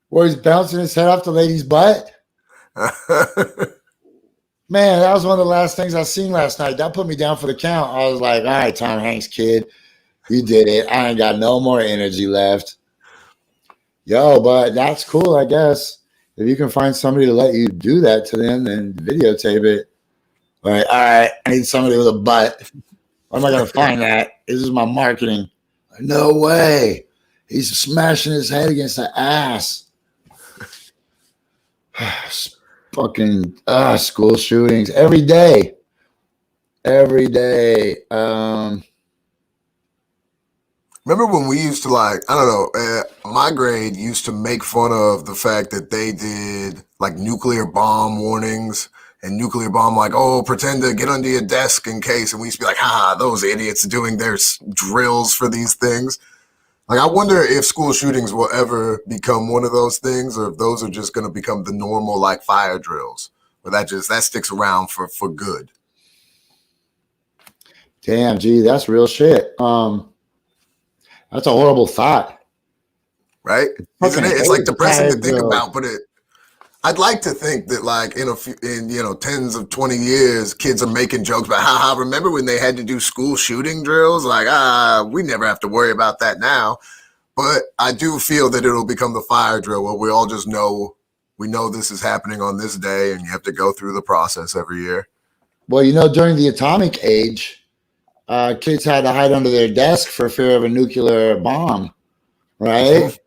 Where he's bouncing his head off the lady's butt. Man, that was one of the last things I seen last night. That put me down for the count. I was like, all right, Tom Hanks' kid. You did it. I ain't got no more energy left. Yo, but that's cool, I guess. If you can find somebody to let you do that to them and videotape it. Like, all right, I need somebody with a butt. Where am I going to find that? This is my marketing. No way. He's smashing his head against the ass. Fucking school shootings every day. Every day. Remember when we used to, like, I don't know, my grade used to make fun of the fact that they did like nuclear bomb warnings and nuclear bomb, like, oh, pretend to get under your desk in case. And we used to be like, those idiots doing their drills for these things. Like, I wonder if school shootings will ever become one of those things, or if those are just going to become the normal, like, fire drills, where that sticks around for good. Damn, gee, that's real shit. That's a horrible thought. Right? Isn't it? It's like depressing to think about, but I'd like to think that, like, in tens of 20 years, kids are making jokes about, remember when they had to do school shooting drills? Like, we never have to worry about that now. But I do feel that it'll become the fire drill where we all just know, we know this is happening on this day, and you have to go through the process every year. Well, during the atomic age, kids had to hide under their desk for fear of a nuclear bomb, right?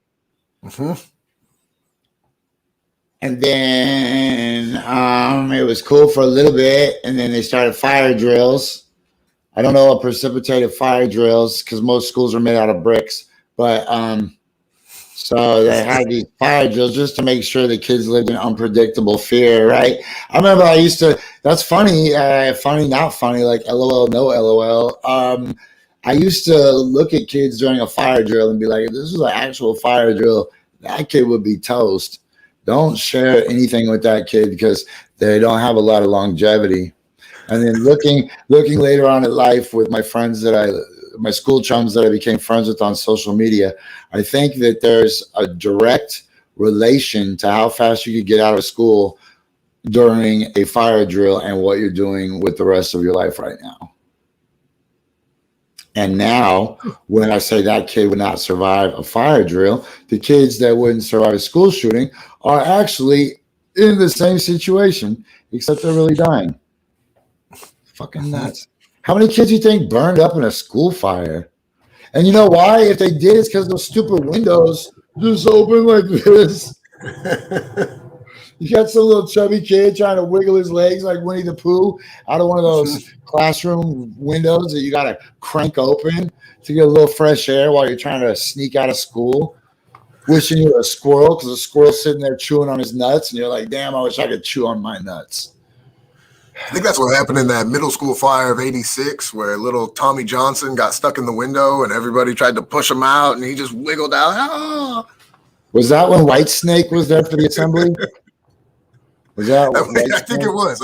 Mm-hmm. And then it was cool for a little bit, and then they started fire drills. I don't know what precipitated fire drills, because most schools are made out of bricks, but so they had these fire drills just to make sure the kids lived in unpredictable fear, right? I remember I used to, that's funny, funny, not funny, like LOL, no LOL. I used to look at kids during a fire drill and be like, if this was an actual fire drill, that kid would be toast. Don't share anything with that kid because they don't have a lot of longevity. And then looking later on at life with my friends my school chums that I became friends with on social media, I think that there's a direct relation to how fast you could get out of school during a fire drill and what you're doing with the rest of your life right now. And now, when I say that kid would not survive a fire drill, the kids that wouldn't survive a school shooting are actually in the same situation, except they're really dying. Fucking nuts. How many kids do you think burned up in a school fire? And you know why? If they did, it's because those stupid windows just open like this. You got some little chubby kid trying to wiggle his legs like Winnie the Pooh out of one of those classroom windows that you got to crank open to get a little fresh air while you're trying to sneak out of school. Wishing you were a squirrel because the squirrel's sitting there chewing on his nuts, and you're like, damn, I wish I could chew on my nuts. I think that's what happened in that middle school fire of '86, where little Tommy Johnson got stuck in the window and everybody tried to push him out, and he just wiggled out. Oh. Was that when White Snake was there for the assembly? Was that? I think it was.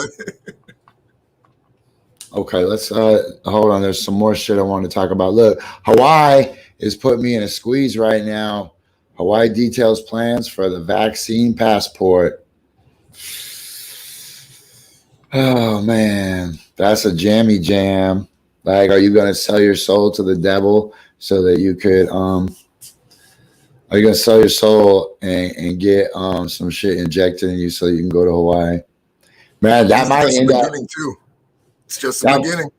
Okay, let's hold on. There's some more shit I want to talk about. Look, Hawaii is putting me in a squeeze right now. Hawaii details plans for the vaccine passport. Oh man, that's a jammy jam. Like, are you gonna sell your soul to the devil so that you could are you gonna sell your soul and get some shit injected in you so you can go to Hawaii? Man, that might end up too. It's just the beginning.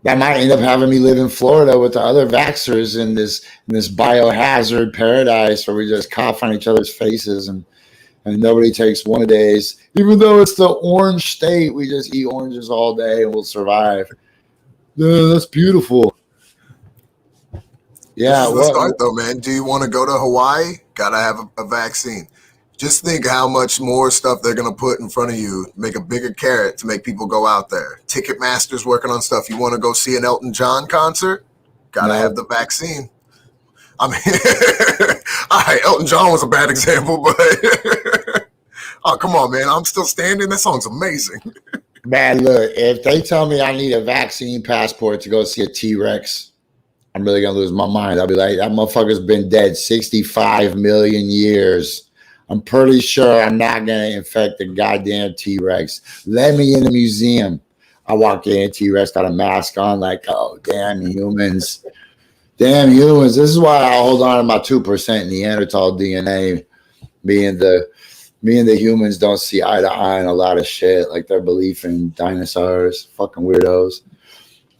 That might end up having me live in Florida with the other vaxxers in this biohazard paradise where we just cough on each other's faces and nobody takes one a days. Even though it's the orange state, we just eat oranges all day and we'll survive. Yeah, that's beautiful. Yeah. This is the start, though, man. Do you want to go to Hawaii? Gotta have a vaccine. Just think how much more stuff they're gonna put in front of you, make a bigger carrot to make people go out there. Ticketmaster's working on stuff. You want to go see an Elton John concert? Gotta have the vaccine. I mean, all right, Elton John was a bad example, but oh, come on, man. I'm still standing. That song's amazing. Man, look, if they tell me I need a vaccine passport to go see a T-Rex, I'm really going to lose my mind. I'll be like, that motherfucker's been dead 65 million years. I'm pretty sure I'm not going to infect the goddamn T-Rex. Let me in the museum. I walk in, T-Rex got a mask on, like, oh, damn humans. Damn humans. This is why I hold on to my 2% Neanderthal DNA. Me and the humans don't see eye to eye on a lot of shit, like their belief in dinosaurs. Fucking weirdos.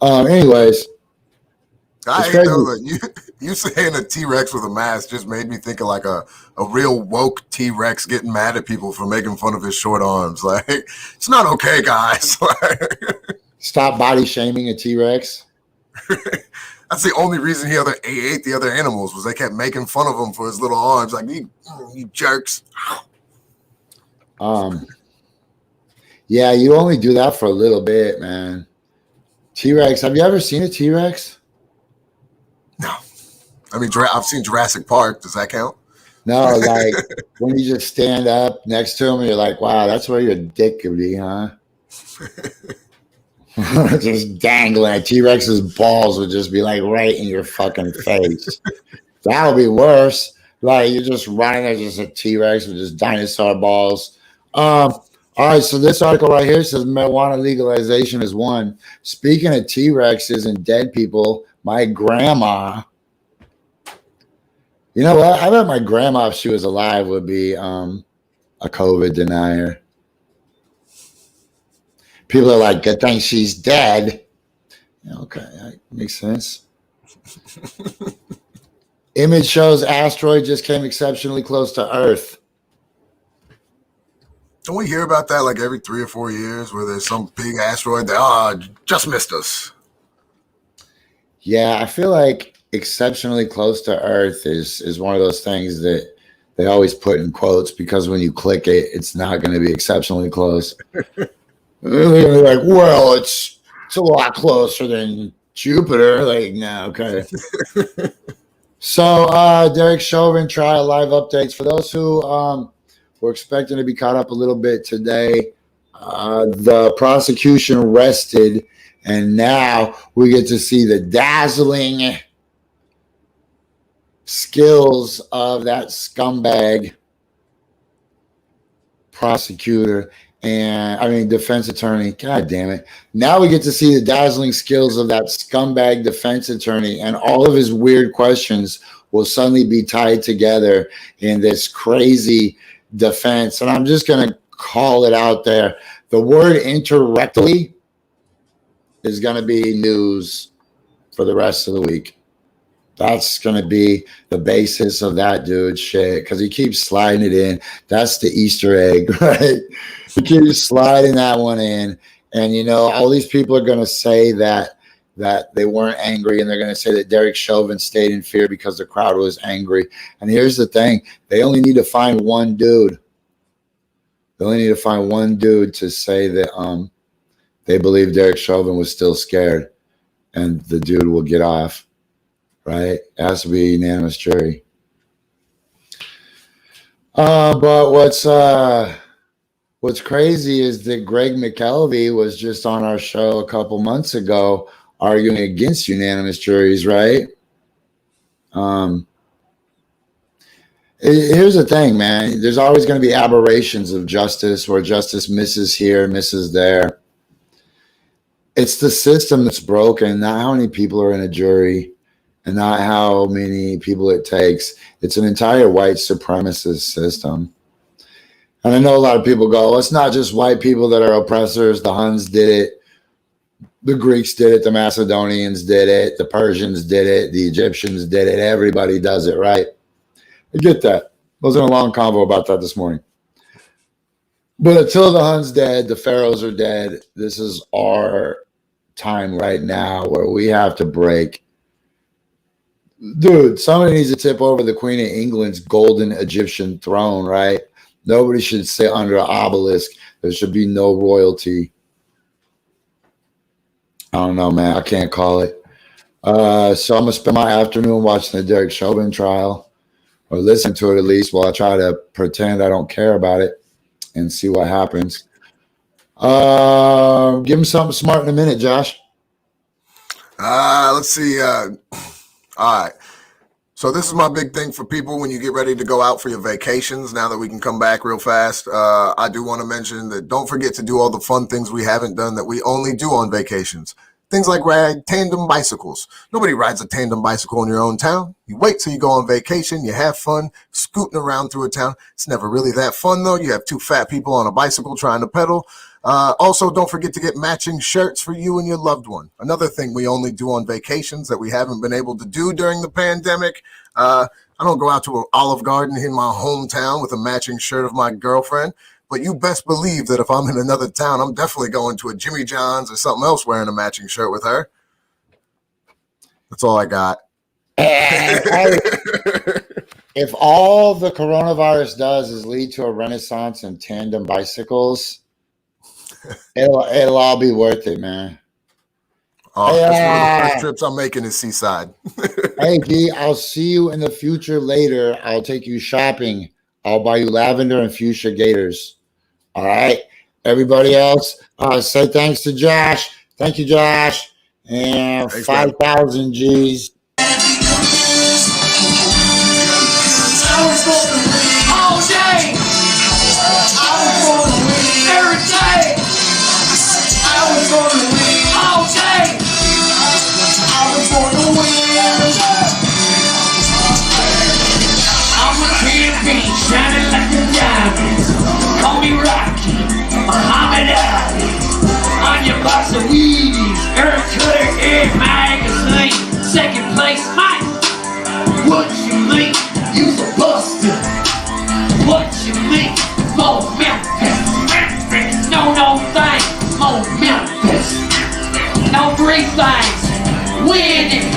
Anyways. I hate though that you saying a T-Rex with a mask just made me think of like a real woke T-Rex getting mad at people for making fun of his short arms. Like, it's not okay, guys. Stop body shaming a T-Rex. That's the only reason he ate the other animals, was they kept making fun of him for his little arms. Like, you jerks. Yeah, you only do that for a little bit, man. T-Rex. Have you ever seen a T-Rex? No. I mean, I've seen Jurassic Park. Does that count? No, like when you just stand up next to him and you're like, wow, that's where your dick could be, huh? Just dangling. T-Rex's balls would just be like right in your fucking face. That would be worse. Like you're just running, there's just a T-Rex with just dinosaur balls. All right, so this article right here says marijuana legalization is one. Speaking of T-Rexes and dead people, my grandma, you know what? I bet my grandma, if she was alive, would be a COVID denier. People are like, good thing she's dead. Okay, that makes sense. Image shows asteroid just came exceptionally close to Earth. Don't we hear about that like every 3 or 4 years where there's some big asteroid that just missed us? Yeah, I feel like exceptionally close to Earth is one of those things that they always put in quotes because when you click it, it's not going to be exceptionally close. They're like, well, it's a lot closer than Jupiter. Like, no, okay. So, Derek Chauvin trial live updates. For those who were expecting to be caught up a little bit today, the prosecution rested, and now we get to see the dazzling skills of that scumbag prosecutor And I mean, defense attorney, God damn it. Now we get to see the dazzling skills of that scumbag defense attorney, and all of his weird questions will suddenly be tied together in this crazy defense. And I'm just going to call it out there. The word interrectally is going to be news for the rest of the week. That's going to be the basis of that dude's shit, because he keeps sliding it in. That's the Easter egg, right? He keeps sliding that one in. And, you know, all these people are going to say that they weren't angry, and they're going to say that Derek Chauvin stayed in fear because the crowd was angry. And here's the thing. They only need to find one dude. They only need to find one dude to say that they believe Derek Chauvin was still scared, and the dude will get off. Right? It has to be a unanimous jury. But what's crazy is that Greg McKelvey was just on our show a couple months ago arguing against unanimous juries, right? Here's the thing, man. There's always going to be aberrations of justice where justice misses here, misses there. It's the system that's broken, not how many people are in a jury, and not how many people it takes. It's an entire white supremacist system. And I know a lot of people go, well, it's not just white people that are oppressors. The Huns did it. The Greeks did it. The Macedonians did it. The Persians did it. The Egyptians did it. Everybody does it, right? I get that. I was in a long convo about that this morning. But until the Huns dead, the pharaohs are dead. This is our time right now where we have to break. Dude, somebody needs to tip over the Queen of England's golden Egyptian throne, right? Nobody should sit under an obelisk. There should be no royalty. I don't know, man. I can't call it. So I'm going to spend my afternoon watching the Derek Chauvin trial, or listen to it at least, while I try to pretend I don't care about it and see what happens. Give him something smart in a minute, Josh. Let's see. All right. So this is my big thing for people when you get ready to go out for your vacations. Now that we can come back real fast, I do want to mention that don't forget to do all the fun things we haven't done that we only do on vacations. Things like ride tandem bicycles. Nobody rides a tandem bicycle in your own town. You wait till you go on vacation. You have fun scooting around through a town. It's never really that fun, though. You have two fat people on a bicycle trying to pedal. Also, don't forget to get matching shirts for you and your loved one. Another thing we only do on vacations that we haven't been able to do during the pandemic. I don't go out to an Olive Garden in my hometown with a matching shirt of my girlfriend, but you best believe that if I'm in another town, I'm definitely going to a Jimmy John's or something else wearing a matching shirt with her. That's all I got. If all the coronavirus does is lead to a renaissance in tandem bicycles, it'll all be worth it, man. Oh, that's one of the first trips I'm making is Seaside. Hey, G, I'll see you in the future later. I'll take you shopping. I'll buy you lavender and fuchsia gators. All right. Everybody else, say thanks to Josh. Thank you, Josh. And 5,000 G's. All day, I was gonna win. Every day, I was gonna win. All day, I was gonna win. I'm a champion, shining like a diamond. Call me Rocky, Muhammad Ali. On your box of Wheaties, Eric Cutter, Eric Magazine. Second place, Mike. What you mean? You's a buster. What you mean? More Memphis. No thing. More Memphis. No three things. Winning.